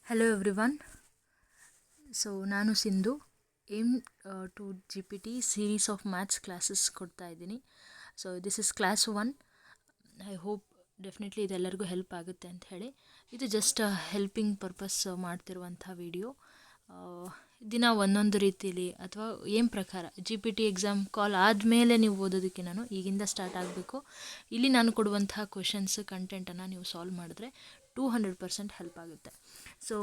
Hello everyone. So ನಾನು Sindhu aim to G P T series of maths classes ಕೊಡ್ತಾ ಇದ್ದೀನಿ. So this is class 1. I hope definitely ಇದೆಲ್ಲರಿಗೂ help ಆಗುತ್ತೆ ಅಂತ ಹೇಳಿ. ಇದು ಜಸ್ಟ್ ಹೆಲ್ಪಿಂಗ್ ಪರ್ಪಸ್ ಮಾಡ್ತಿರುವಂಥ ವಿಡಿಯೋ. ದಿನ ಒಂದೊಂದು ರೀತಿಯಲ್ಲಿ ಅಥವಾ ಏನು ಪ್ರಕಾರ G P T exam call ಆದಮೇಲೆ ನೀವು ಓದೋದಕ್ಕೆ ನಾನು ಈಗಿಂದ ಸ್ಟಾರ್ಟ್ ಆಗಬೇಕು. ಇಲ್ಲಿ ನಾನು ಕೊಡುವಂತಹ ಕ್ವೆಶನ್ಸ್ ಕಂಟೆಂಟನ್ನು ನೀವು ಸಾಲ್ವ್ ಮಾಡಿದ್ರೆ 200% ಹೆಲ್ಪ್ ಆಗುತ್ತೆ. ಸೊ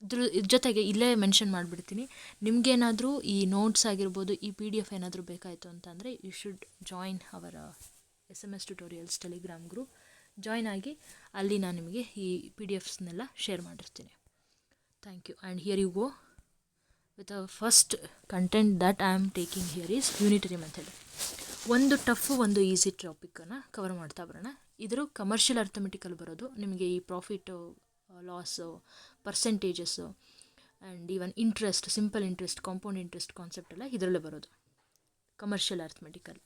ಇದ್ರ ಜೊತೆಗೆ ಇಲ್ಲೇ ಮೆನ್ಷನ್ ಮಾಡಿಬಿಡ್ತೀನಿ, ನಿಮಗೇನಾದರೂ ಈ ನೋಟ್ಸ್ ಆಗಿರ್ಬೋದು, ಈ ಪಿ ಡಿ ಎಫ್ ಏನಾದರೂ ಬೇಕಾಯಿತು ಅಂತಂದರೆ you should join our SMS tutorials Telegram group. Join ಆಗಿ ಅಲ್ಲಿ ನಾನು ನಿಮಗೆ ಈ ಪಿ ಡಿ ಎಫ್ಸ್ನೆಲ್ಲ ಶೇರ್ ಮಾಡಿರ್ತೀನಿ. Thank you. And here you go with a first content that I am taking here is unitary method. ಒಂದು ಟಫ್ ಒಂದು easy ಟಾಪಿಕನ್ನು ಕವರ್ ಮಾಡ್ತಾ ಬರೋಣ. ಇದ್ರ ಕಮರ್ಷಿಯಲ್ ಅರ್ಥಮೆಟಿಕಲ್ ಬರೋದು ನಿಮಗೆ ಈ profit, loss, percentages and even interest, simple interest, compound interest concept ಎಲ್ಲ ಇದರಲ್ಲೇ ಬರೋದು commercial arithmetical.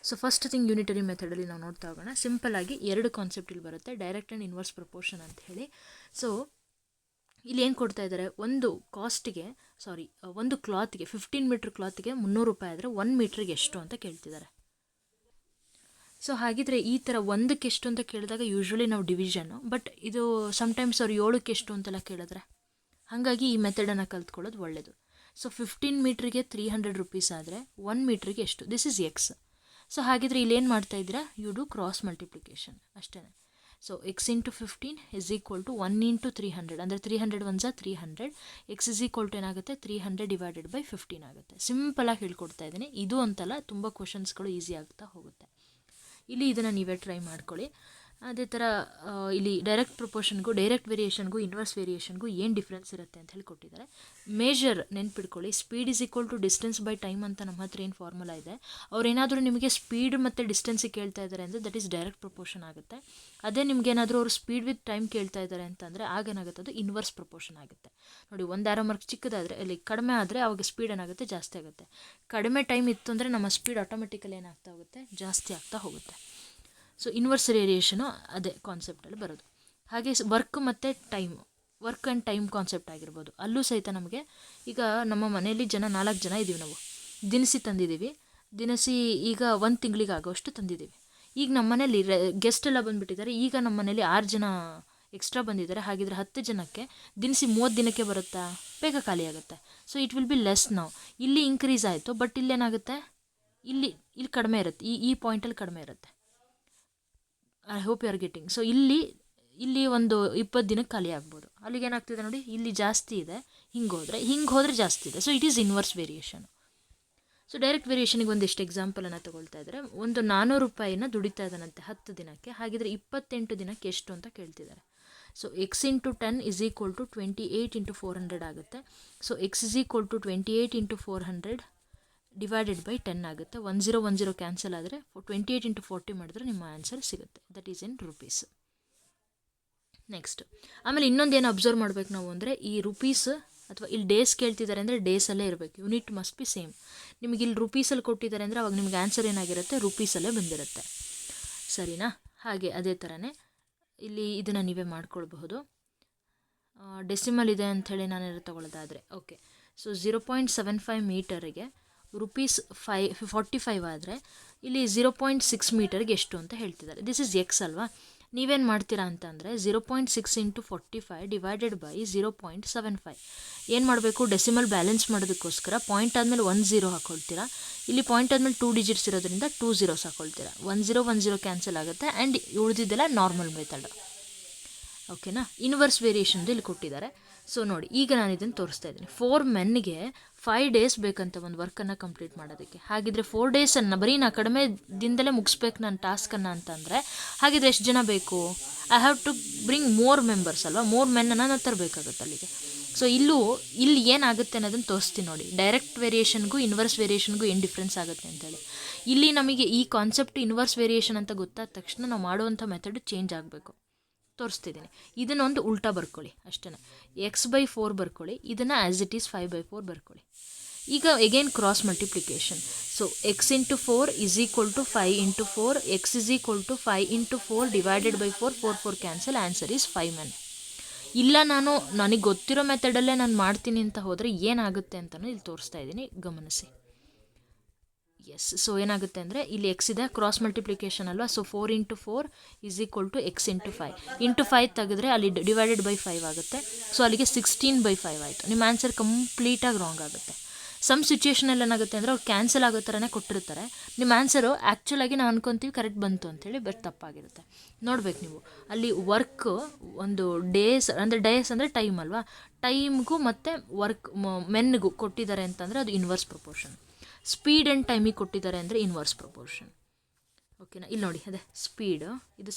So first thing unitary ಮೆಥಡಲ್ಲಿ ನಾವು ನೋಡ್ತಾ ಹೋಗೋಣ. ಸಿಂಪಲ್ಲಾಗಿ 2 ಕಾನ್ಸೆಪ್ಟ್ ಇಲ್ಲಿ ಬರುತ್ತೆ, ಡೈರೆಕ್ಟ್ ಆ್ಯಂಡ್ ಇನ್ವರ್ಸ್ ಪ್ರಪೋರ್ಷನ್ ಅಂತ ಹೇಳಿ. ಸೊ ಇಲ್ಲಿ ಏನು ಕೊಡ್ತಾ ಇದ್ದಾರೆ, ಒಂದು ಕ್ಲಾತ್ಗೆ 15 ಮೀಟ್ರ್ ಕ್ಲಾತ್ಗೆ 300 ರೂಪಾಯಿ ಆದರೆ 1 ಮೀಟ್ರಿಗೆ ಎಷ್ಟು ಅಂತ ಕೇಳ್ತಿದ್ದಾರೆ. ಸೊ ಹಾಗಿದ್ರೆ ಈ ಥರ ಒಂದಕ್ಕೆ ಎಷ್ಟು ಅಂತ ಕೇಳಿದಾಗ ಯೂಶ್ವಲಿ ನಾವು ಡಿವಿಷನ್ನು, ಬಟ್ ಇದು ಸಮ್ಟೈಮ್ಸ್ ಅವ್ರು 7ಕ್ಕೆ ಎಷ್ಟು ಅಂತೆಲ್ಲ ಕೇಳಿದ್ರೆ, ಹಾಗಾಗಿ ಈ ಮೆಥಡನ್ನು ಕಲ್ತ್ಕೊಳ್ಳೋದು ಒಳ್ಳೆಯದು. ಸೊ 15 ಮೀಟ್ರಿಗೆ 300 ರೂಪೀಸ್ ಆದರೆ 1 ಮೀಟ್ರಿಗೆ ಎಷ್ಟು, ದಿಸ್ ಇಸ್ ಎಕ್ಸ್. ಸೊ ಹಾಗಿದ್ರೆ ಇಲ್ಲೇನು ಮಾಡ್ತಾಯಿದ್ದೀರಾ, ಯು ಡು ಕ್ರಾಸ್ ಮಲ್ಟಿಪ್ಲಿಕೇಶನ್ ಅಷ್ಟೇ. So x into 15 is equal to 1 into 300, ಅಂದರೆ 300 1 300, ಎಕ್ಸ್ ಇಸ್ ಈಕ್ವಲ್ ಟು ಏನಾಗುತ್ತೆ 300 ಡಿವೈಡೆಡ್ ಬೈ 15 ಆಗುತ್ತೆ. ಸಿಂಪಲಾಗಿ ಹೇಳ್ಕೊಡ್ತಾ ಇದ್ದೀನಿ, ಇದು ಅಂತಲ್ಲ, ತುಂಬ ಕ್ವಶನ್ಸ್ಗಳು ಈಸಿ ಆಗ್ತಾ ಹೋಗುತ್ತೆ. ಇಲ್ಲಿ ಇದನ್ನು ನೀವೇ ಟ್ರೈ ಮಾಡ್ಕೊಳ್ಳಿ. ಅದೇ ಥರ ಇಲ್ಲಿ ಡೈರೆಕ್ಟ್ ಪ್ರಪೋರ್ಷನ್ಗೂ, ಡೈರೆಕ್ಟ್ ವೇರಿಯೇಷನ್ಗೂ, ಇನ್ವರ್ಸ್ ವೇರಿಯೇಷನ್ಗೂ ಏನು ಡಿಫ್ರೆನ್ಸ್ ಇರುತ್ತೆ ಅಂತ ಹೇಳಿ ಕೊಟ್ಟಿದ್ದಾರೆ. ಮೇಜರ್ ನೆನ್ಪಿಡ್ಕೊಳ್ಳಿ, speed is equal to distance by time ಅಂತ ನಮ್ಮ ಹತ್ರ ಏನು ಫಾರ್ಮುಲಾ ಇದೆ. ಅವ್ರೇನಾದರೂ ನಿಮಗೆ ಸ್ಪೀಡ್ ಮತ್ತು ಡಿಸ್ಟೆನ್ಸಿಗೆ ಕೇಳ್ತಾ ಇದ್ದಾರೆ ಅಂದರೆ ದಟ್ ಈಸ್ ಡೈರೆಕ್ಟ್ ಪ್ರಪೋರ್ಷನ್ ಆಗುತ್ತೆ. ಅದೇ ನಿಮಗೇನಾದರೂ ಅವರು ಸ್ಪೀಡ್ ವಿತ್ ಟೈಮ್ ಕೇಳ್ತಾ ಇದ್ದಾರೆ ಅಂತಂದರೆ ಆಗೇನಾಗುತ್ತೆ, ಅದು ಇನ್ವರ್ಸ್ ಪ್ರಪೋರ್ಷನ್ ಆಗುತ್ತೆ. ನೋಡಿ, ಒಂದು ಆರೋ ಮಾರ್ಕ್ ಚಿಕ್ಕದಾದರೆ, ಅಲ್ಲಿ ಕಡಿಮೆ ಆದರೆ ಅವಾಗ ಸ್ಪೀಡ್ ಏನಾಗುತ್ತೆ, ಜಾಸ್ತಿ ಆಗುತ್ತೆ. ಕಡಿಮೆ ಟೈಮ್ ಇತ್ತು ಅಂದರೆ ನಮ್ಮ ಸ್ಪೀಡ್ ಆಟೋಮೆಟಿಕಲಿ ಏನಾಗ್ತಾ ಹೋಗುತ್ತೆ, ಜಾಸ್ತಿ ಆಗ್ತಾ ಹೋಗುತ್ತೆ. ಸೊ ಇನ್ವರ್ಸ್ ವೇರಿಯೇಷನು ಅದೇ ಕಾನ್ಸೆಪ್ಟಲ್ಲಿ ಬರೋದು. ಹಾಗೆ ವರ್ಕ್ ಮತ್ತು time, work and time concept ಆಗಿರ್ಬೋದು. ಅಲ್ಲೂ ಸಹಿತ ನಮಗೆ ಈಗ ನಮ್ಮ ಮನೆಯಲ್ಲಿ 4 ಜನ ಇದ್ದೀವಿ, ನಾವು ದಿನಸಿ ತಂದಿದ್ದೀವಿ. ದಿನಸಿ ಈಗ 1 ತಿಂಗಳಿಗೆ ಆಗೋಷ್ಟು ತಂದಿದ್ದೀವಿ. ಈಗ ನಮ್ಮ ಮನೇಲಿ ಗೆಸ್ಟ್ ಎಲ್ಲ ಬಂದುಬಿಟ್ಟಿದ್ದಾರೆ. ಈಗ ನಮ್ಮ ಮನೇಲಿ 6 ಜನ ಎಕ್ಸ್ಟ್ರಾ ಬಂದಿದ್ದಾರೆ. ಹಾಗಿದ್ರೆ 10 ಜನಕ್ಕೆ ದಿನಸಿ 30 ದಿನಕ್ಕೆ ಬರುತ್ತಾ, ಬೇಗ ಖಾಲಿ ಆಗುತ್ತೆ. So it will be less. ನಾವು ಇಲ್ಲಿ ಇನ್ಕ್ರೀಸ್ ಆಯಿತು, ಬಟ್ ಇಲ್ಲೇನಾಗುತ್ತೆ, ಇಲ್ಲಿ ಕಡಿಮೆ ಇರುತ್ತೆ, ಈ ಪಾಯಿಂಟಲ್ಲಿ ಕಡಿಮೆ ಇರುತ್ತೆ. I hope you are getting. So ಇಲ್ಲಿ ಒಂದು 20 ದಿನಕ್ಕೆ ಖಾಲಿ ಆಗ್ಬೋದು. ಅಲ್ಲಿಗೆ ಏನಾಗ್ತಿದೆ ನೋಡಿ, ಇಲ್ಲಿ ಜಾಸ್ತಿ ಇದೆ, ಹಿಂಗೆ ಹೋದರೆ ಜಾಸ್ತಿ ಇದೆ. So it is inverse variation. So direct ವೇರಿಯೇಷನಿಗೆ ಒಂದಿಷ್ಟು ಎಕ್ಸಾಂಪಲನ್ನು ತೊಗೊಳ್ತಾ ಇದ್ದಾರೆ. ಒಂದು 400 ರೂಪಾಯಿನ ದುಡಿತಾ ಇದ್ದಾನಂತೆ 10 ದಿನಕ್ಕೆ. ಹಾಗಿದ್ರೆ 28 ದಿನಕ್ಕೆ ಎಷ್ಟು ಅಂತ ಕೇಳ್ತಿದ್ದಾರೆ. So x into 10 is equal to 28 into 400 ಆಗುತ್ತೆ. So x is equal to 28 into 400 divided by 10 ಆಗುತ್ತೆ. 1010 ಕ್ಯಾನ್ಸಲ್ ಆದರೆ 28 ಇಂಟು 40 ಮಾಡಿದ್ರೆ ನಿಮ್ಮ ಆನ್ಸರ್ ಸಿಗುತ್ತೆ. That is in rupees. Next ಆಮೇಲೆ ಇನ್ನೊಂದೇನು ಅಬ್ಸರ್ವ್ ಮಾಡಬೇಕು ನಾವು ಅಂದರೆ, ಈ ರುಪೀಸ್ ಅಥವಾ ಇಲ್ಲಿ ಡೇಸ್ ಕೇಳ್ತಿದ್ದಾರೆ ಅಂದರೆ ಡೇಸಲ್ಲೇ ಇರಬೇಕು. Unit must be same. ನಿಮಗೆ ಇಲ್ಲಿ ರುಪೀಸಲ್ಲಿ ಕೊಟ್ಟಿದ್ದಾರೆ ಅಂದರೆ ಅವಾಗ ನಿಮಗೆ ಆನ್ಸರ್ ಏನಾಗಿರುತ್ತೆ, ರುಪೀಸಲ್ಲೇ ಬಂದಿರುತ್ತೆ. ಸರಿನಾ? ಹಾಗೆ ಅದೇ ಥರನೇ ಇಲ್ಲಿ ಇದನ್ನು ನೀವೇ ಮಾಡ್ಕೊಳ್ಬಹುದು. ಡೆಸಿಮಲ್ ಇದೆ ಅಂಥೇಳಿ ನಾನು ತಗೊಳ್ಳೋದಾದರೆ ಓಕೆ. ಸೊ 0.75 ಮೀಟರಿಗೆ ರುಪೀಸ್ 45 ಆದರೆ ಇಲ್ಲಿ 0.6 ಮೀಟರ್ಗೆ ಎಷ್ಟು ಅಂತ ಹೇಳ್ತಿದ್ದಾರೆ. ದಿಸ್ ಇಸ್ ಎಕ್ಸ್ ಅಲ್ವಾ. ನೀವೇನು ಮಾಡ್ತೀರಾ ಅಂತಂದರೆ 0.6 ಇಂಟು 45 ಡಿವೈಡೆಡ್ ಬೈ 0.75 ಏನು ಮಾಡಬೇಕು, ಡೆಸಿಮಲ್ ಬ್ಯಾಲೆನ್ಸ್ ಮಾಡೋದಕ್ಕೋಸ್ಕರ ಪಾಯಿಂಟ್ ಆದಮೇಲೆ 10 ಹಾಕ್ಕೊಳ್ತೀರಾ. ಇಲ್ಲಿ ಪಾಯಿಂಟ್ ಆದಮೇಲೆ 2 ಡಿಜಿಟ್ಸ್ ಇರೋದ್ರಿಂದ 2 zeros ಹಾಕ್ಕೊಳ್ತೀರಾ. 1010 ಕ್ಯಾನ್ಸಲ್ ಆಗುತ್ತೆ. ಆ್ಯಂಡ್ ಉಳಿದಿದ್ದೆಲ್ಲ ನಾರ್ಮಲ್ ಮೆಥಡ್. ಓಕೆನಾ? ಇನ್ವರ್ಸ್ ವೇರಿಯೇಷನ್ದು ಇಲ್ಲಿ ಕೊಟ್ಟಿದ್ದಾರೆ. ಸೊ ನೋಡಿ, ಈಗ ನಾನು ಇದನ್ನು ತೋರಿಸ್ತಾ ಇದ್ದೀನಿ. 4 ಮೆನ್ಗೆ 5 ಡೇಸ್ ಬೇಕಂತ ಒಂದು ವರ್ಕನ್ನು ಕಂಪ್ಲೀಟ್ ಮಾಡೋದಕ್ಕೆ. ಹಾಗಿದ್ರೆ 4 ಡೇಸನ್ನು ಬರೀ ನಾ ಕಡಿಮೆ ದಿನದಲ್ಲೇ ಮುಗಿಸ್ಬೇಕು ನನ್ನ ಟಾಸ್ಕನ್ನು ಅಂತಂದರೆ, ಹಾಗಿದ್ರೆ ಎಷ್ಟು ಜನ ಬೇಕು, I have to bring more members ಅಲ್ವಾ, ಮೋರ್ ಮೆನ್ನನ್ನು ನಾನು ತರಬೇಕಾಗುತ್ತೆ ಅಲ್ಲಿಗೆ. ಸೊ ಇಲ್ಲಿ ಏನಾಗುತ್ತೆ ಅನ್ನೋದನ್ನು ತೋರಿಸ್ತೀನಿ ನೋಡಿ. ಡೈರೆಕ್ಟ್ ವೇರಿಯೇಷನ್ಗೂ ಇನ್ವರ್ಸ್ ವೇರಿಯೇಷನ್ಗೂ ಏನು ಡಿಫ್ರೆನ್ಸ್ ಆಗುತ್ತೆ ಅಂತೇಳಿ. ಇಲ್ಲಿ ನಮಗೆ ಈ ಕಾನ್ಸೆಪ್ಟ್ ಇನ್ವರ್ಸ್ ವೇರಿಯೇಷನ್ ಅಂತ ಗೊತ್ತಾದ ತಕ್ಷಣ ನಾವು ಮಾಡುವಂಥ ಮೆಥಡ್ ಚೇಂಜ್ ಆಗಬೇಕು. ತೋರಿಸ್ತಿದ್ದೀನಿ. ಇದನ್ನೊಂದು ಉಲ್ಟಾ ಬರ್ಕೊಳ್ಳಿ ಅಷ್ಟೇ. x/4 ಬರ್ಕೊಳ್ಳಿ, ಇದನ್ನು ಆ್ಯಸ್ ಇಟ್ ಈಸ್ 5/4 ಬರ್ಕೊಳ್ಳಿ. ಈಗ again cross multiplication. So x into 4 is equal to 5 into 4, x is equal to 5 into 4 divided by 4 cancel, answer is 5 men. ಇಲ್ಲ ನನಗೆ ಗೊತ್ತಿರೋ ಮೆಥಡಲ್ಲೇ ನಾನು ಮಾಡ್ತೀನಿ ಅಂತ ಹೋದರೆ ಏನಾಗುತ್ತೆ ಅಂತಲೂ ಇಲ್ಲಿ ತೋರಿಸ್ತಾ ಇದ್ದೀನಿ, ಗಮನಿಸಿ. ಎಸ್, ಸೊ ಏನಾಗುತ್ತೆ ಅಂದರೆ ಇಲ್ಲಿ ಎಕ್ಸ್ ಇದೆ, ಕ್ರಾಸ್ ಮಲ್ಟಿಪ್ಲಿಕೇಶನ್ ಅಲ್ವಾ, ಸೊ 4 × 4 = x × 5 5 ತೆಗೆದ್ರೆ ಅಲ್ಲಿ ಡಿವೈಡೆಡ್ ಬೈ 5 ಆಗುತ್ತೆ. ಸೊ ಅಲ್ಲಿಗೆ 16/5 ಆಯಿತು. ನಿಮ್ಮ ಆನ್ಸರ್ ಕಂಪ್ಲೀಟಾಗಿ ರಾಂಗ್ ಆಗುತ್ತೆ. ಸಮ್ ಸಿಚುಯೇಷನಲ್ಲಿ ಏನಾಗುತ್ತೆ ಅಂದರೆ ಅವ್ರು ಕ್ಯಾನ್ಸಲ್ ಆಗೋ ಥರನೇ ಕೊಟ್ಟಿರ್ತಾರೆ, ನಿಮ್ಮ ಆನ್ಸರು ಆ್ಯಕ್ಚುಲಾಗಿ ನಾವು ಅನ್ಕೊತೀವಿ ಕರೆಕ್ಟ್ ಬಂತು ಅಂತೇಳಿ, ಬಟ್ ತಪ್ಪಾಗಿರುತ್ತೆ. ನೋಡ್ಬೇಕು ನೀವು ಅಲ್ಲಿ ವರ್ಕ್ ಒಂದು ಡೇಸ್ ಅಂದರೆ ಟೈಮ್ ಅಲ್ವಾ, ಟೈಮ್ಗೂ ಮತ್ತು ವರ್ಕ್ ಮೆನ್ಗೂ ಕೊಟ್ಟಿದ್ದಾರೆ ಅಂತಂದರೆ ಅದು ಇನ್ವರ್ಸ್ ಪ್ರಪೋರ್ಷನ್. ಸ್ಪೀಡ್ ಆ್ಯಂಡ್ ಟೈಮಿಗೆ ಕೊಟ್ಟಿದ್ದಾರೆ ಅಂದರೆ ಇನ್ವರ್ಸ್ ಪ್ರಪೋರ್ಷನ್. ಓಕೆನಾ, ಇಲ್ಲಿ ನೋಡಿ, ಅದೇ ಸ್ಪೀಡು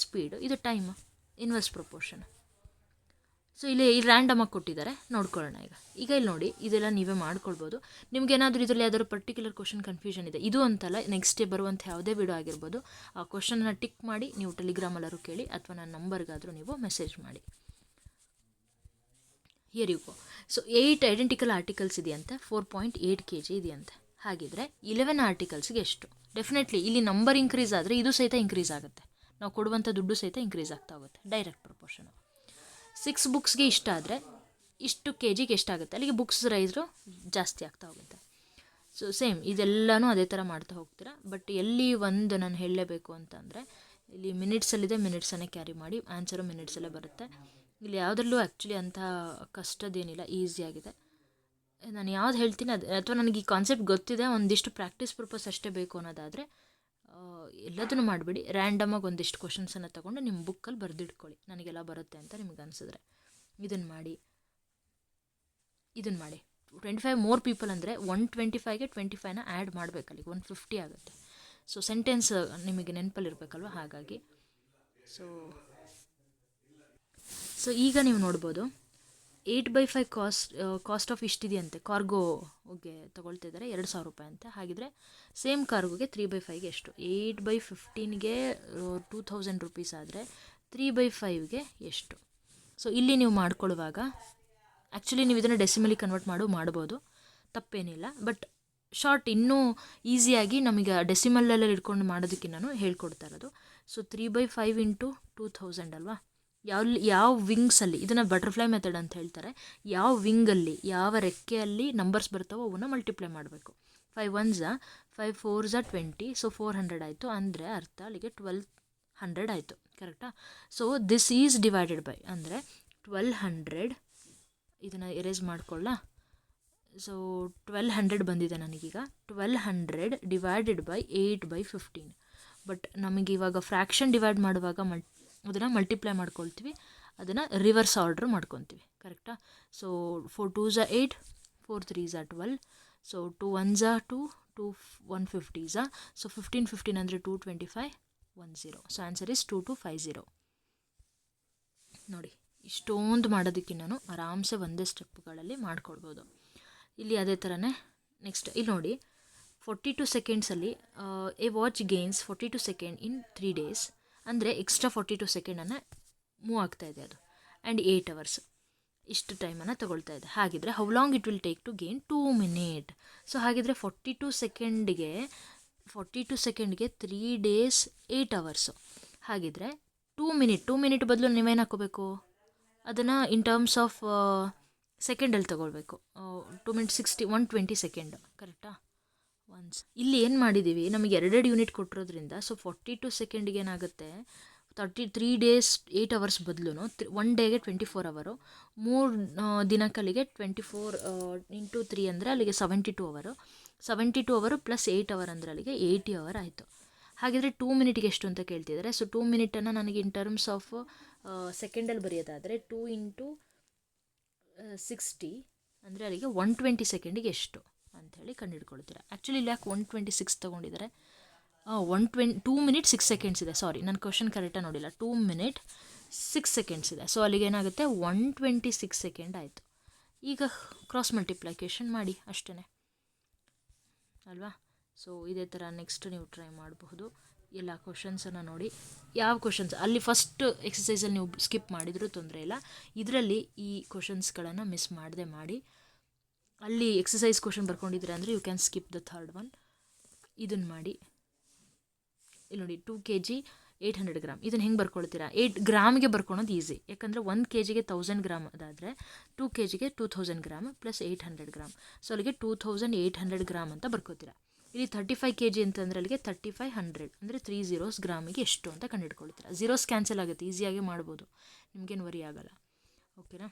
ಇದು ಟೈಮ್, ಇನ್ವರ್ಸ್ ಪ್ರಪೋರ್ಷನ್. ಸೊ ಇಲ್ಲಿ ರ್ಯಾಂಡಮಾಗಿ ಕೊಟ್ಟಿದ್ದಾರೆ, ನೋಡ್ಕೊಳ್ಳೋಣ ಈಗ ಇಲ್ಲಿ ನೋಡಿ, ಇದೆಲ್ಲ ನೀವೇ ಮಾಡ್ಕೊಳ್ಬೋದು. ನಿಮ್ಗೇನಾದರೂ ಇದರಲ್ಲಿ ಯಾವ್ದಾದ್ರು ಪರ್ಟಿಕ್ಯುಲರ್ ಕ್ವಶನ್ ಕನ್ಫ್ಯೂಷನ್ ಇದೆ, ಇದು ಅಂತಲ್ಲ, ನೆಕ್ಸ್ಟ್ ಡೇ ಬರುವಂಥ ಯಾವುದೇ ವಿಡಿಯೋ ಆಗಿರ್ಬೋದು, ಆ ಕ್ವಶನ್ನ ಟಿಕ್ ಮಾಡಿ ನೀವು ಟೆಲಿಗ್ರಾಮಲ್ಲರೂ ಕೇಳಿ ಅಥವಾ ನನ್ನ ನಂಬರ್ಗಾದರೂ ನೀವು ಮೆಸೇಜ್ ಮಾಡಿ. Here you go. So 8 identical articles ಇದೆಯಂತೆ, 4.8 kg ಇದೆಯಂತೆ. ಹಾಗಿದ್ರೆ 11 ಆರ್ಟಿಕಲ್ಸ್ಗೆ ಎಷ್ಟು? ಡೆಫಿನೆಟ್ಲಿ ಇಲ್ಲಿ ನಂಬರ್ ಇನ್ಕ್ರೀಸ್ ಆದರೆ ಇದು ಸಹಿತ ಇನ್ಕ್ರೀಸ್ ಆಗುತ್ತೆ, ನಾವು ಕೊಡುವಂಥ ದುಡ್ಡು ಸಹಿತ ಇನ್ಕ್ರೀಸ್ ಆಗ್ತಾ ಹೋಗುತ್ತೆ, ಡೈರೆಕ್ಟ್ ಪ್ರಪೋರ್ಷನು. 6 ಬುಕ್ಸ್ಗೆ ಇಷ್ಟ ಆದರೆ ಇಷ್ಟು kgಗೆ ಎಷ್ಟಾಗುತ್ತೆ, ಅಲ್ಲಿಗೆ ಬುಕ್ಸ್ ರೈಸು ಜಾಸ್ತಿ ಆಗ್ತಾ ಹೋಗುತ್ತೆ. ಸೊ ಸೇಮ್ ಇದೆಲ್ಲನೂ ಅದೇ ಥರ ಮಾಡ್ತಾ ಹೋಗ್ತೀರಾ. ಬಟ್ ಎಲ್ಲಿ ಒಂದು ನಾನು ಹೇಳಲೇಬೇಕು ಅಂತಂದರೆ, ಇಲ್ಲಿ ಮಿನಿಟ್ಸಲ್ಲಿದೆ, ಮಿನಿಟ್ಸನ್ನೇ ಕ್ಯಾರಿ ಮಾಡಿ, ಆನ್ಸರು ಮಿನಿಟ್ಸಲ್ಲೇ ಬರುತ್ತೆ. ಇಲ್ಲಿ ಯಾವುದರಲ್ಲೂ ಆ್ಯಕ್ಚುಲಿ ಅಂಥ ಕಷ್ಟದೇನಿಲ್ಲ, ಈಸಿಯಾಗಿದೆ. ನಾನು ಯಾವ್ದು ಹೇಳ್ತೀನಿ ಅದು, ಅಥವಾ ನನಗೆ ಈ ಕಾನ್ಸೆಪ್ಟ್ ಗೊತ್ತಿದೆ, ಒಂದಿಷ್ಟು ಪ್ರಾಕ್ಟೀಸ್ ಪರ್ಪಸ್ ಅಷ್ಟೇ ಬೇಕು ಅನ್ನೋದಾದರೆ ಎಲ್ಲದನ್ನು ಮಾಡಬೇಡಿ. ರ್ಯಾಂಡಮಾಗಿ ಒಂದಿಷ್ಟು ಕ್ವಶನ್ಸನ್ನು ತೊಗೊಂಡು ನಿಮ್ಮ ಬುಕ್ಕಲ್ಲಿ ಬರೆದಿಟ್ಕೊಳ್ಳಿ, ನನಗೆಲ್ಲ ಬರುತ್ತೆ ಅಂತ ನಿಮ್ಗೆ ಅನಿಸಿದ್ರೆ. ಇದನ್ನು ಮಾಡಿ 25 ಮೋರ್ ಪೀಪಲ್ ಅಂದರೆ 125ಗೆ 25ನ ಆ್ಯಡ್ ಮಾಡಬೇಕಲ್ಲಿ, 150 ಆಗುತ್ತೆ. ಸೊ ಸೆಂಟೆನ್ಸ್ ನಿಮಗೆ ನೆನಪಲ್ಲಿರಬೇಕಲ್ವ, ಹಾಗಾಗಿ. ಸೊ ಈಗ ನೀವು ನೋಡ್ಬೋದು 8/5 ಕಾಸ್ಟ್ ಆಫ್ ಇಷ್ಟಿದೆಯಂತೆ. ಕಾರ್ಗೋಗೆ ತೊಗೊಳ್ತಾ ಇದ್ದಾರೆ 2,000 ರೂಪಾಯಿ ಅಂತೆ. ಹಾಗಿದ್ರೆ ಸೇಮ್ ಕಾರ್ಗೋಗೆ 3/5ಗೆ ಎಷ್ಟು? 8/15ಗೆ 2,000 ರುಪೀಸ್ ಆದರೆ 3/5ಗೆ ಎಷ್ಟು? ಸೊ ಇಲ್ಲಿ ನೀವು ಮಾಡ್ಕೊಳ್ಳುವಾಗ ಆ್ಯಕ್ಚುಲಿ ನೀವು ಇದನ್ನು ಡೆಸಿಮಲಿ ಕನ್ವರ್ಟ್ ಮಾಡ್ಬೋದು, ತಪ್ಪೇನಿಲ್ಲ. ಬಟ್ ಶಾರ್ಟ್ ಇನ್ನೂ ಈಸಿಯಾಗಿ ನಮಗೆ ಡೆಸಿಮಲ್ಲಲ್ಲಿ ಇಟ್ಕೊಂಡು ಮಾಡೋದಕ್ಕಿಂತ ಹೇಳ್ಕೊಡ್ತಾ ಇರೋದು. ಸೊ 3/5 × 2,000 ಅಲ್ವಾ. ಯಾವ ವಿಂಗ್ಸಲ್ಲಿ, ಇದನ್ನು ಬಟರ್ಫ್ಲೈ ಮೆಥಡ್ ಅಂತ ಹೇಳ್ತಾರೆ, ಯಾವ ವಿಂಗಲ್ಲಿ, ಯಾವ ರೆಕ್ಕೆಯಲ್ಲಿ ನಂಬರ್ಸ್ ಬರ್ತಾವೋ ಅವನ್ನ ಮಲ್ಟಿಪ್ಲೈ ಮಾಡಬೇಕು. 5 1s 5 4s 20, ಸೊ 400 ಆಯಿತು. ಅಂದರೆ ಅರ್ಥ ಅಲ್ಲಿಗೆ 1200 ಆಯಿತು, ಕರೆಕ್ಟಾ? So this is divided by ಅಂದರೆ 1200, ಇದನ್ನು ಎರೇಸ್ ಮಾಡ್ಕೊಳ್ಳ. ಸೊ 1200 ಬಂದಿದೆ ನನಗೀಗ. 1200 ಡಿವೈಡೆಡ್ ಬೈ 8/15. ಬಟ್ ನಮಗೆ ಇವಾಗ ಫ್ರ್ಯಾಕ್ಷನ್ ಡಿವೈಡ್ ಮಾಡುವಾಗ ಅದನ್ನು ಮಲ್ಟಿಪ್ಲೈ ಮಾಡ್ಕೊಳ್ತೀವಿ, ಅದನ್ನು ರಿವರ್ಸ್ ಆರ್ಡ್ರ್ ಮಾಡ್ಕೊತೀವಿ, ಕರೆಕ್ಟಾ? So 4 2s 8, 4 3s 12, so 2 1s 2, 2 150s, so 15 15 ಅಂದರೆ 225 10. So answer is 2250. ನೋಡಿ, ಇಷ್ಟೊಂದು ಮಾಡೋದಕ್ಕಿಂತ ಆರಾಮ್ಸೆ ಒಂದೇ ಸ್ಟೆಪ್ಗಳಲ್ಲಿ ಮಾಡ್ಕೊಳ್ಬೋದು. ಇಲ್ಲಿ ಅದೇ ಥರನೇ ನೆಕ್ಸ್ಟ್ ಇಲ್ಲಿ ನೋಡಿ, 42 ಸೆಕೆಂಡ್ಸಲ್ಲಿ a watch gains 42 second in 3 days. ಅಂದರೆ ಎಕ್ಸ್ಟ್ರಾ 42 ಸೆಕೆಂಡನ್ನು ಮೂವ್ ಆಗ್ತಾಯಿದೆ ಅದು, ಆ್ಯಂಡ್ 8 hours ಇಷ್ಟು ಟೈಮನ್ನು ತೊಗೊಳ್ತಾ ಇದೆ. ಹಾಗಿದ್ರೆ how long it will take to gain 2 minutes. So ಹಾಗಿದ್ರೆ 42 ಸೆಕೆಂಡ್ಗೆ 3 days 8 hours. ಹಾಗಿದ್ರೆ 2 minutes ಬದಲು ನೀವೇನು ಹಾಕೋಬೇಕು, ಅದನ್ನು ಇನ್ ಟರ್ಮ್ಸ್ ಆಫ್ ಸೆಕೆಂಡಲ್ಲಿ ತೊಗೊಳ್ಬೇಕು. 2 minutes 120 ಸೆಕೆಂಡ್, ಕರೆಕ್ಟಾ? ಇಲ್ಲಿ ಏನು ಮಾಡಿದ್ದೀವಿ, ನಮಗೆ 2 ಯೂನಿಟ್ ಕೊಟ್ಟಿರೋದ್ರಿಂದ, ಸೊ 42 ಸೆಕೆಂಡಿಗೆ ಏನಾಗುತ್ತೆ, 3 days 8 hours ಬದಲು 1 ಡೇಗೆ 24 hours, 3 ದಿನಕ್ಕಲ್ಲಿಗೆ 24 × 3 ಅಂದರೆ ಅಲ್ಲಿಗೆ 72 hours, 72 hours ಪ್ಲಸ್ 8 hours ಅಂದರೆ ಅಲ್ಲಿಗೆ 80 hours ಆಯಿತು. ಹಾಗಿದ್ರೆ 2 minutes ಎಷ್ಟು ಅಂತ ಕೇಳ್ತಿದ್ದಾರೆ. ಸೊ 2 minutes ನನಗೆ ಇನ್ ಟರ್ಮ್ಸ್ ಆಫ್ ಸೆಕೆಂಡಲ್ಲಿ ಬರೆಯೋದಾದರೆ 2 × 60 ಅಂದರೆ ಅಲ್ಲಿಗೆ 120 ಸೆಕೆಂಡಿಗೆ ಎಷ್ಟು ಅಂಥೇಳಿ ಕಂಡುಹಿಡ್ಕೊಳ್ತೀರಾ. ಆ್ಯಕ್ಚುಲಿ ಇಲ್ಲಿ ಯಾಕೆ 126 ತೊಗೊಂಡಿದ್ದಾರೆ, 2 minutes 6 seconds ಇದೆ. ಸಾರಿ, ನಾನು ಕ್ವಶನ್ ಕರೆಕ್ಟಾಗಿ ನೋಡಿಲ್ಲ. 2 minutes 6 seconds ಇದೆ. ಸೊ ಅಲ್ಲಿಗೆ ಏನಾಗುತ್ತೆ, 126 ಸೆಕೆಂಡ್ ಆಯಿತು. ಈಗ ಕ್ರಾಸ್ ಮಲ್ಟಿಪ್ಲಿಕೇಶನ್ ಮಾಡಿ ಅಷ್ಟೇ ಅಲ್ವಾ. ಸೊ ಇದೇ ಥರ ನೆಕ್ಸ್ಟ್ ನೀವು ಟ್ರೈ ಮಾಡಬಹುದು. ಎಲ್ಲ ಕ್ವಶನ್ಸನ್ನು ನೋಡಿ, ಯಾವ ಕ್ವಶನ್ಸ್ ಅಲ್ಲಿ ಫಸ್ಟ್ ಎಕ್ಸಸೈಸಲ್ಲಿ ನೀವು ಸ್ಕಿಪ್ ಮಾಡಿದರೂ ತೊಂದರೆ ಇಲ್ಲ. ಇದರಲ್ಲಿ ಈ ಕ್ವಶನ್ಸ್ಗಳನ್ನು ಮಿಸ್ ಮಾಡದೆ ಮಾಡಿ. ಅಲ್ಲಿ ಎಕ್ಸಸೈಸ್ ಕ್ವಶನ್ ಬರ್ಕೊಂಡಿದ್ರೆ ಅಂದರೆ you can skip the third one. ಇದನ್ನು ಮಾಡಿ. ಇಲ್ಲಿ ನೋಡಿ, 2 kg 800 ಗ್ರಾಮ್. ಇದನ್ನು ಹೆಂಗೆ ಬರ್ಕೊಳ್ತೀರಾ? 8 ಗ್ರಾಮ್ಗೆ ಬರ್ಕೊಳೋದು ಈಸಿ, ಯಾಕಂದರೆ 1 kg 1000 ಗ್ರಾಮ್ ಅದಾದರೆ 2 kg 2000 gram plus 800 gram. So ಅಲ್ಲಿಗೆ 2800 ಗ್ರಾಮ್ ಅಂತ ಬರ್ಕೋತೀರಾ. ಇಲ್ಲಿ 35 kg ಅಂತಂದರೆ ಅಲ್ಲಿಗೆ 3500 ಅಂದರೆ 3 zeros ಗ್ರಾಮಿಗೆ ಎಷ್ಟು ಅಂತ ಕಂಡುಹಿಡ್ಕೊಳ್ತೀರಾ. ಝೀರೋಸ್ ಕ್ಯಾನ್ಸಲ್ ಆಗುತ್ತೆ, ಈಸಿಯಾಗಿ ಮಾಡ್ಬೋದು, ನಿಮಗೇನು ವರಿ ಆಗೋಲ್ಲ. ಓಕೆನಾ?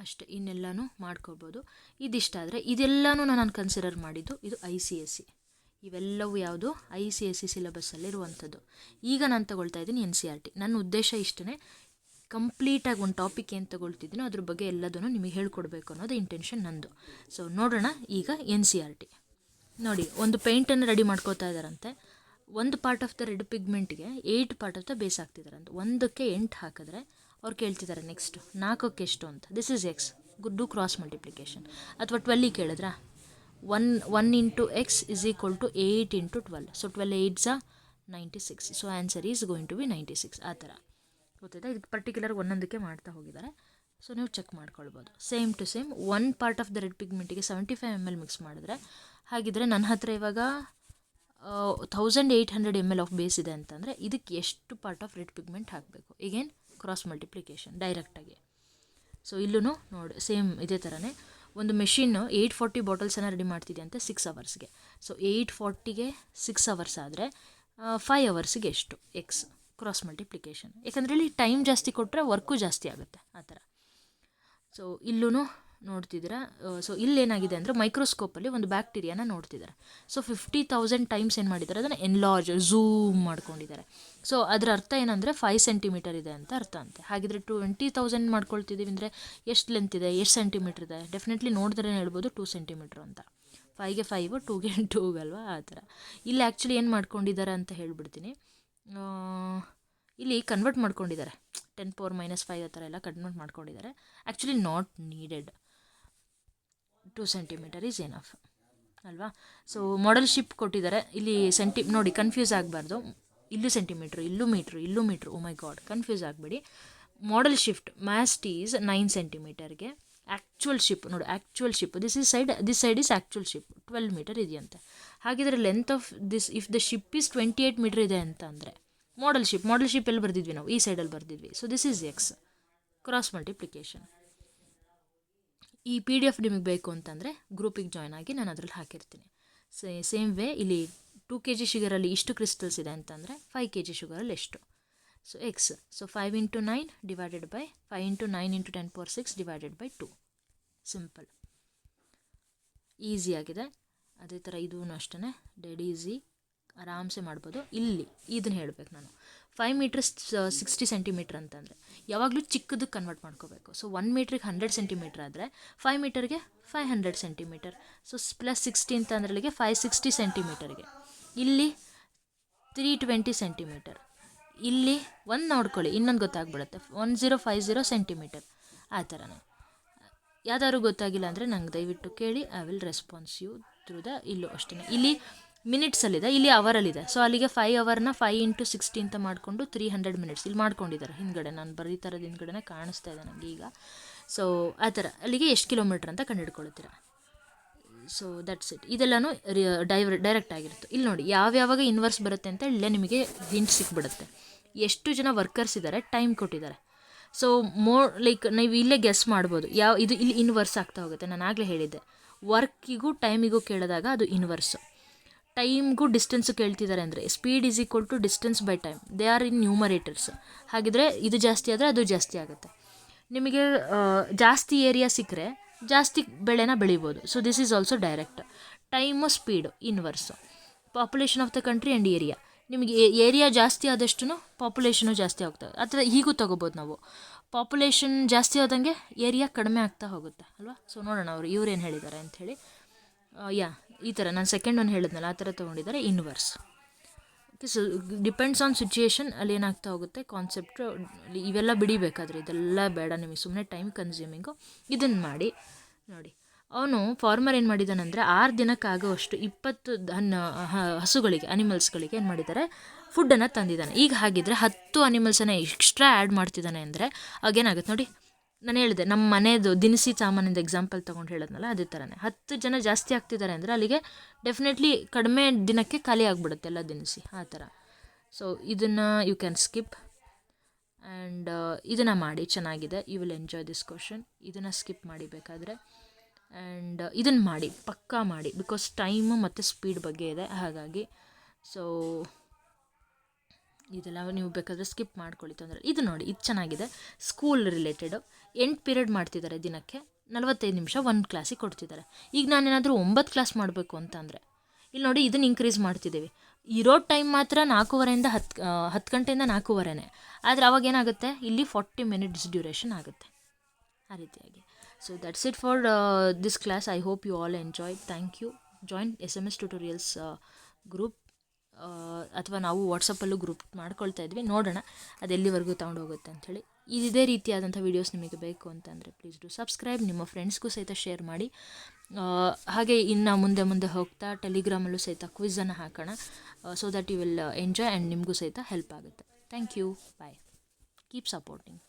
ಅಷ್ಟೇ, ಇನ್ನೆಲ್ಲನೂ ಮಾಡ್ಕೊಳ್ಬೋದು. ಇದಿಷ್ಟಾದರೆ ಇದೆಲ್ಲನೂ ನಾನು ಕನ್ಸಿಡರ್ ಮಾಡಿದ್ದು ಇದು ICSE. ಇವೆಲ್ಲವೂ ಯಾವುದು ICSE ಸಿಲೆಬಸ್ಸಲ್ಲಿರುವಂಥದ್ದು. ಈಗ ನಾನು ತಗೊಳ್ತಾ ಇದ್ದೀನಿ NCERT. ನನ್ನ ಉದ್ದೇಶ ಇಷ್ಟೇ, ಕಂಪ್ಲೀಟಾಗಿ ಒಂದು ಟಾಪಿಕ್ ಏನು ತಗೊಳ್ತಿದ್ದೀನೋ ಅದ್ರ ಬಗ್ಗೆ ಎಲ್ಲದನ್ನು ನಿಮಗೆ ಹೇಳ್ಕೊಡ್ಬೇಕು ಅನ್ನೋದು ಇಂಟೆನ್ಷನ್ ನಂದು. ಸೊ ನೋಡೋಣ ಈಗ NCERT. ನೋಡಿ, ಒಂದು ಪೇಂಟನ್ನು ರೆಡಿ ಮಾಡ್ಕೋತಾ ಇದ್ದಾರಂತೆ. ಒಂದು ಪಾರ್ಟ್ ಆಫ್ ದ ರೆಡ್ ಪಿಗ್ಮೆಂಟ್ಗೆ 8 ಪಾರ್ಟ್ ಆಫ್ ದ ಬೇಸ್ ಹಾಕ್ತಿದ್ದಾರಂತೆ. 1ಕ್ಕೆ 8 ಹಾಕಿದ್ರೆ ಅವ್ರು ಕೇಳ್ತಿದ್ದಾರೆ ನೆಕ್ಸ್ಟ್ 4ಕ್ಕೆ ಎಷ್ಟು ಅಂತ. This is X, do cross multiplication. ಅಥವಾ 12 ಕೇಳಿದ್ರಾ, 1 into X is equal to 8 into 12. So 12 8s 96. So answer is going to be 96. ಆ ಥರ ಗೊತ್ತಾಯ್ತಾ? ಇದಕ್ಕೆ ಪರ್ಟಿಕ್ಯುಲರ್ ಒಂದೊಂದಕ್ಕೆ ಮಾಡ್ತಾ ಹೋಗಿದ್ದಾರೆ. ಸೊ ನೀವು ಚೆಕ್ ಮಾಡ್ಕೊಳ್ಬೋದು. Same to same 1 part of the red ಪಿಗ್ಮೆಂಟಿಗೆ 75 ml ಮಿಕ್ಸ್ ಮಾಡಿದ್ರೆ, ಹಾಗಿದ್ರೆ ನನ್ನ ಹತ್ರ ಇವಾಗ 1800 ml ಆಫ್ ಬೇಸ್ ಇದೆ ಅಂತಂದರೆ ಇದಕ್ಕೆ ಎಷ್ಟು ಪಾರ್ಟ್ ಆಫ್ ರೆಡ್ ಪಿಗ್ಮೆಂಟ್ ಹಾಕಬೇಕು? ಈಗೇನು ಕ್ರಾಸ್ ಮಲ್ಟಿಪ್ಲಿಕೇಶನ್ ಡೈರೆಕ್ಟಾಗಿ. ಸೊ ಇಲ್ಲೂ ನೋಡಿ ಸೇಮ್ ಇದೇ ಥರನೇ ಒಂದು ಮೆಷಿನ್ನು 840 ಬಾಟಲ್ಸನ್ನು ರೆಡಿ ಮಾಡ್ತಿದೆ ಅಂತ 6 ಅವರ್ಸ್ಗೆ. ಸೊ 840ಗೆ 6 ಅವರ್ಸ್ ಆದರೆ 5 ಅವರ್ಸಿಗೆ ಎಷ್ಟು? X cross multiplication. ಯಾಕಂದರೆ ಇಲ್ಲಿ ಟೈಮ್ ಜಾಸ್ತಿ ಕೊಟ್ಟರೆ ವರ್ಕು ಜಾಸ್ತಿ ಆಗುತ್ತೆ, ಆ ಥರ. ಸೊ ಇಲ್ಲೂ ನೋಡ್ತಿದ್ದೀರಾ. ಸೊ ಇಲ್ಲೇನಾಗಿದೆ ಅಂದರೆ ಮೈಕ್ರೋಸ್ಕೋಪಲ್ಲಿ ಒಂದು ಬ್ಯಾಕ್ಟೀರಿಯಾನ ನೋಡ್ತಿದ್ದಾರೆ. ಸೊ 50,000 ಟೈಮ್ಸ್ ಏನು ಮಾಡಿದ್ದಾರೆ, ಅದನ್ನು ಎನ್ಲಾರ್ಜ್ ಝೂಮ್ ಮಾಡ್ಕೊಂಡಿದ್ದಾರೆ. ಸೊ ಅದರ ಅರ್ಥ ಏನಂದರೆ 5 ಸೆಂಟಿಮೀಟರ್ ಇದೆ ಅಂತ ಅರ್ಥ ಅಂತೆ. ಹಾಗಿದ್ರೆ 20,000 ಮಾಡ್ಕೊಳ್ತಿದ್ದೀವಿ ಅಂದರೆ ಎಷ್ಟು ಲೆಂತ್ ಇದೆ, ಎಷ್ಟು ಸೆಂಟಿಮೀಟ್ರ್ ಇದೆ? ಡೆಫಿನೆಟ್ಲಿ ನೋಡಿದ್ರೆ ಹೇಳ್ಬೋದು 2 ಸೆಂಟಿಮೀಟ್ರ್ ಅಂತ. 5ಗೆ 5, 2ಗೆ 2 ಅಲ್ವಾ, ಆ ಥರ. ಇಲ್ಲಿ ಆ್ಯಕ್ಚುಲಿ ಏನು ಮಾಡ್ಕೊಂಡಿದ್ದಾರೆ ಅಂತ ಹೇಳ್ಬಿಡ್ತೀನಿ. ಇಲ್ಲಿ ಕನ್ವರ್ಟ್ ಮಾಡ್ಕೊಂಡಿದ್ದಾರೆ, 10⁻⁻5 ಆ ಥರ ಎಲ್ಲ ಕನ್ವರ್ಟ್ ಮಾಡ್ಕೊಂಡಿದ್ದಾರೆ. Actually not needed, 2 centimetre is enough ಅಲ್ವಾ. ಸೊ ಮಾಡೆಲ್ ಶಿಪ್ ಕೊಟ್ಟಿದ್ದಾರೆ ಇಲ್ಲಿ. ನೋಡಿ, ಕನ್ಫ್ಯೂಸ್ ಆಗಬಾರ್ದು. ಇಲ್ಲೂ ಸೆಂಟಿಮೀಟ್ರು, ಇಲ್ಲೂ ಮೀಟ್ರು, ಇಲ್ಲೂ metre. Oh my god, confuse ಆಗಬೇಡಿ. ಮಾಡೆಲ್ ಶಿಫ್ಟ್ ಮ್ಯಾಸ್ಟ್ ಈಸ್ 9 ಸೆಂಟಿಮೀಟರ್ಗೆ. ಆ್ಯಕ್ಚುಯಲ್ ಶಿಪ್ ನೋಡಿ, actual ship this side is actual ship 12 metre ಇದೆಯಂತೆ. ಹಾಗಿದ್ರೆ length of this if the ship is 28 metre ಇದೆ ಅಂತ ಅಂದರೆ ಮಾಡೆಲ್ ಶಿಪ್ ಎಲ್ಲಿ ಬರ್ದಿದ್ವಿ ನಾವು? ಈ ಸೈಡಲ್ಲಿ ಬರ್ದಿದ್ವಿ. So this is X cross multiplication. ಈ PDF ನಿಮಗೆ ಬೇಕು ಅಂತಂದರೆ ಗ್ರೂಪಿಗೆ ಜಾಯ್ನ್ ಆಗಿ ನಾನು ಅದರಲ್ಲಿ ಹಾಕಿರ್ತೀನಿ. ಸೇಮ್ ವೇ ಇಲ್ಲಿ 2 kg ಶುಗರಲ್ಲಿ ಇಷ್ಟು ಕ್ರಿಸ್ಟಲ್ಸ್ ಇದೆ ಅಂತಂದರೆ 5 kg ಶುಗರಲ್ಲಿ ಎಷ್ಟು? So X. So 5 × 9 divided by 5 × 9 × 10⁶ divided by 2. Simple, ಈಸಿಯಾಗಿದೆ. ಅದೇ ಥರ ಇದೂ ಅಷ್ಟೇ ಡೆಡ್ ಈಸಿ, ಆರಾಮ್ಸೆ ಮಾಡ್ಬೋದು. ಇಲ್ಲಿ ಇದನ್ನು ಹೇಳಬೇಕು ನಾನು, 5 ಮೀಟರ್ಸ್ 60 ಸೆಂಟಿಮೀಟ್ರ್ ಅಂತಂದರೆ ಯಾವಾಗಲೂ ಚಿಕ್ಕದಕ್ಕೆ ಕನ್ವರ್ಟ್ ಮಾಡ್ಕೋಬೇಕು. ಸೊ 1 ಮೀಟ್ರಿಗೆ 100 ಸೆಂಟಿಮೀಟ್ರ್ ಆದರೆ 5 ಮೀಟರ್ಗೆ 500 ಸೆಂಟಿಮೀಟರ್. ಸೊ ಪ್ಲಸ್ 60 ಅಂತ ಅಂದ್ರೆ ಅಲ್ಲಿಗೆ 560 ಸೆಂಟಿಮೀಟರ್ಗೆ. ಇಲ್ಲಿ 320 ಸೆಂಟಿಮೀಟರ್. ಇಲ್ಲಿ ಒಂದು ನೋಡ್ಕೊಳ್ಳಿ, ಇನ್ನೊಂದು ಗೊತ್ತಾಗ್ಬಿಡುತ್ತೆ, 1050 ಸೆಂಟಿಮೀಟರ್. ಆ ಥರನೇ ಯಾವ್ದಾದ್ರು ಗೊತ್ತಾಗಿಲ್ಲ ಅಂದರೆ ನಂಗೆ ದಯವಿಟ್ಟು ಕೇಳಿ, I will response you through the. ಇಲ್ಲೂ ಅಷ್ಟೇ, ಇಲ್ಲಿ ಮಿನಿಟ್ಸಲ್ಲಿದೆ, ಇಲ್ಲಿ ಅವರಲ್ಲಿದೆ. ಸೊ ಅಲ್ಲಿಗೆ 5 ಅವರ್ನ 5 × 60 ಅಂತ ಮಾಡಿಕೊಂಡು 300 ಮಿನಿಟ್ಸ್ ಇಲ್ಲಿ ಮಾಡ್ಕೊಂಡಿದ್ದಾರೆ. ಹಿಂದ್ಗಡೆ ನಾನು ಬರೀತಾರದ ಹಿಂದ್ಗಡೆ ಕಾಣಿಸ್ತಾ ಇದೆ ನನಗೆ ಈಗ. ಸೊ ಆ ಥರ ಅಲ್ಲಿಗೆ ಎಷ್ಟು ಕಿಲೋಮೀಟ್ರ್ ಅಂತ ಕಂಡುಹಿಡ್ಕೊಳ್ತೀರ. So that's it. ಇದೆಲ್ಲನೂ ಡೈರೆಕ್ಟ್ ಆಗಿರುತ್ತೆ. ಇಲ್ಲಿ ನೋಡಿ ಯಾವ್ಯಾವಾಗ ಇನ್ವರ್ಸ್ ಬರುತ್ತೆ ಅಂತ ಇಲ್ಲೇ ನಿಮಗೆ ಹಿಂಟ್ ಸಿಕ್ಬಿಡುತ್ತೆ. ಎಷ್ಟು ಜನ ವರ್ಕರ್ಸ್ ಇದ್ದಾರೆ, ಟೈಮ್ ಕೊಟ್ಟಿದ್ದಾರೆ. ಸೊ ಲೈಕ್ ನೀವು ಇಲ್ಲೇ ಗೆಸ್ ಮಾಡ್ಬೋದು ಇದು ಇಲ್ಲಿ ಇನ್ವರ್ಸ್ ಆಗ್ತಾ ಹೋಗುತ್ತೆ. ನಾನು ಆಗಲೇ ಹೇಳಿದ್ದೆ, ವರ್ಕಿಗೂ ಟೈಮಿಗೂ ಕೇಳಿದಾಗ ಅದು ಇನ್ವರ್ಸು. ಟೈಮ್ಗೂ ಡಿಸ್ಟೆನ್ಸು ಕೇಳ್ತಿದ್ದಾರೆ ಅಂದರೆ speed is equal to distance by time, they are in numerators. ಹಾಗಿದ್ರೆ ಇದು ಜಾಸ್ತಿ ಆದರೆ ಅದು ಜಾಸ್ತಿ ಆಗುತ್ತೆ. ನಿಮಗೆ ಜಾಸ್ತಿ ಏರಿಯಾ ಸಿಕ್ಕರೆ ಜಾಸ್ತಿ ಬೆಳೆನ ಬೆಳಿಬೋದು. So this is also direct. Time speed inverse. Population of the country and area. ನಿಮಗೆ ಏರಿಯಾ ಜಾಸ್ತಿ ಆದಷ್ಟು ಪಾಪ್ಯುಲೇಷನು ಜಾಸ್ತಿ ಆಗ್ತದೆ. ಆ ಥರ ಹೀಗೂ ತೊಗೋಬೋದು ನಾವು. ಪಾಪ್ಯುಲೇಷನ್ ಜಾಸ್ತಿ ಆದಂಗೆ ಏರಿಯಾ ಕಡಿಮೆ ಆಗ್ತಾ ಹೋಗುತ್ತೆ ಅಲ್ವಾ. ಸೊ ನೋಡೋಣ ಇವ್ರೇನು ಹೇಳಿದ್ದಾರೆ ಅಂಥೇಳಿ. ಈ ಥರ ನಾನು ಸೆಕೆಂಡ್ ಒನ್ ಹೇಳಿದ್ನಲ್ಲ, ಆ ಥರ ತೊಗೊಂಡಿದ್ದಾರೆ inverse. So depends on situation ಅಲ್ಲಿ ಏನಾಗ್ತಾ ಹೋಗುತ್ತೆ ಕಾನ್ಸೆಪ್ಟು. ಇವೆಲ್ಲ ಬಿಡಿಬೇಕಾದ್ರೆ ಇದೆಲ್ಲ ಬೇಡ ನಿಮಗೆ, ಸುಮ್ಮನೆ ಟೈಮ್ ಕನ್ಸ್ಯೂಮಿಂಗು. ಇದನ್ನು ಮಾಡಿ ನೋಡಿ. ಅವನು ಫಾರ್ಮರ್ ಏನು ಮಾಡಿದ್ದಾನಂದರೆ 6 ದಿನಕ್ಕಾಗೋವಷ್ಟು 20 ಹಸುಗಳಿಗೆ, ಅನಿಮಲ್ಸ್ಗಳಿಗೆ ಏನು ಮಾಡಿದ್ದಾರೆ, ಫುಡ್ಡನ್ನು ತಂದಿದ್ದಾನೆ. ಈಗ ಹಾಗಿದ್ರೆ 10 ಅನಿಮಲ್ಸನ್ನು ಎಕ್ಸ್ಟ್ರಾ ಆ್ಯಡ್ ಮಾಡ್ತಿದ್ದಾನೆ ಅಂದರೆ ಆಗೇನಾಗುತ್ತೆ ನೋಡಿ. ನಾನು ಹೇಳಿದೆ ನಮ್ಮ ಮನೆಯದು ದಿನಸಿ ಸಾಮಾನಿಂದ ಎಕ್ಸಾಂಪಲ್ ತೊಗೊಂಡು ಹೇಳಿದ್ನಲ್ಲ, ಅದೇ ಥರನೇ 10 ಜನ ಜಾಸ್ತಿ ಆಗ್ತಿದ್ದಾರೆ ಅಂದರೆ ಅಲ್ಲಿಗೆ ಡೆಫಿನೆಟ್ಲಿ ಕಡಿಮೆ ದಿನಕ್ಕೆ ಖಾಲಿ ಆಗಿಬಿಡುತ್ತೆ ಎಲ್ಲ ದಿನಸಿ, ಆ ಥರ. ಸೊ ಇದನ್ನು ಯು ಕ್ಯಾನ್ ಸ್ಕಿಪ್ ಆ್ಯಂಡ್ ಇದನ್ನು ಮಾಡಿ, ಚೆನ್ನಾಗಿದೆ. You will enjoy this question. ಇದನ್ನು ಸ್ಕಿಪ್ ಮಾಡಿ ಬೇಕಾದರೆ. ಆ್ಯಂಡ್ ಇದನ್ನು ಮಾಡಿ, ಪಕ್ಕಾ ಮಾಡಿ, ಬಿಕಾಸ್ ಟೈಮು ಮತ್ತು ಸ್ಪೀಡ್ ಬಗ್ಗೆ ಇದೆ, ಹಾಗಾಗಿ. ಸೊ ಇದೆಲ್ಲ ನೀವು ಬೇಕಾದರೆ ಸ್ಕಿಪ್ ಮಾಡ್ಕೊಳ್ಳಿ, ತೊಂದರೆ. ಇದು ನೋಡಿ, ಇದು ಚೆನ್ನಾಗಿದೆ, ಸ್ಕೂಲ್ ರಿಲೇಟೆಡು. 8 ಪೀರಿಯಡ್ ಮಾಡ್ತಿದ್ದಾರೆ ದಿನಕ್ಕೆ, 45 ನಿಮಿಷ ಒಂದು ಕ್ಲಾಸಿಗೆ ಕೊಡ್ತಿದ್ದಾರೆ. ಈಗ ನಾನೇನಾದರೂ 9 ಕ್ಲಾಸ್ ಮಾಡಬೇಕು ಅಂತಂದರೆ ಇಲ್ಲಿ ನೋಡಿ, ಇದನ್ನು ಇನ್ಕ್ರೀಸ್ ಮಾಡ್ತಿದ್ದೀವಿ. ಇರೋ ಟೈಮ್ ಮಾತ್ರ 4:15ಇಂದ 10 ಗಂಟೆಯಿಂದ 4:15, ಆದರೆ ಅವಾಗ ಏನಾಗುತ್ತೆ, ಇಲ್ಲಿ 40 ಮಿನಿಟ್ಸ್ ಡ್ಯೂರೇಷನ್ ಆಗುತ್ತೆ, ಆ ರೀತಿಯಾಗಿ. So that's it for this class. I hope you all enjoy. Thank you. Join SMS tutorials group, ಅಥವಾ ನಾವು ವಾಟ್ಸಪ್ಪಲ್ಲೂ ಗ್ರೂಪ್ ಮಾಡ್ಕೊಳ್ತಾ ಇದ್ವಿ, ನೋಡೋಣ ಅದು ಎಲ್ಲಿವರೆಗೂ ತೊಗೊಂಡೋಗುತ್ತೆ ಅಂಥೇಳಿ. ಇದೇ ರೀತಿಯಾದಂಥ ವೀಡಿಯೋಸ್ ನಿಮಗೆ ಬೇಕು ಅಂತಂದರೆ ಪ್ಲೀಸ್ ಡು ಸಬ್ಸ್ಕ್ರೈಬ್. ನಿಮ್ಮ ಫ್ರೆಂಡ್ಸ್ಗೂ ಸಹಿತ ಶೇರ್ ಮಾಡಿ. ಹಾಗೆ ಇನ್ನು ಮುಂದೆ ಹೋಗ್ತಾ ಟೆಲಿಗ್ರಾಮಲ್ಲೂ ಸಹಿತ ಕ್ವಿಝನ್ನು ಹಾಕೋಣ, so that you will enjoy and ನಿಮಗೂ ಸಹಿತ ಹೆಲ್ಪ್ ಆಗುತ್ತೆ. Thank you. Bye. Keep supporting.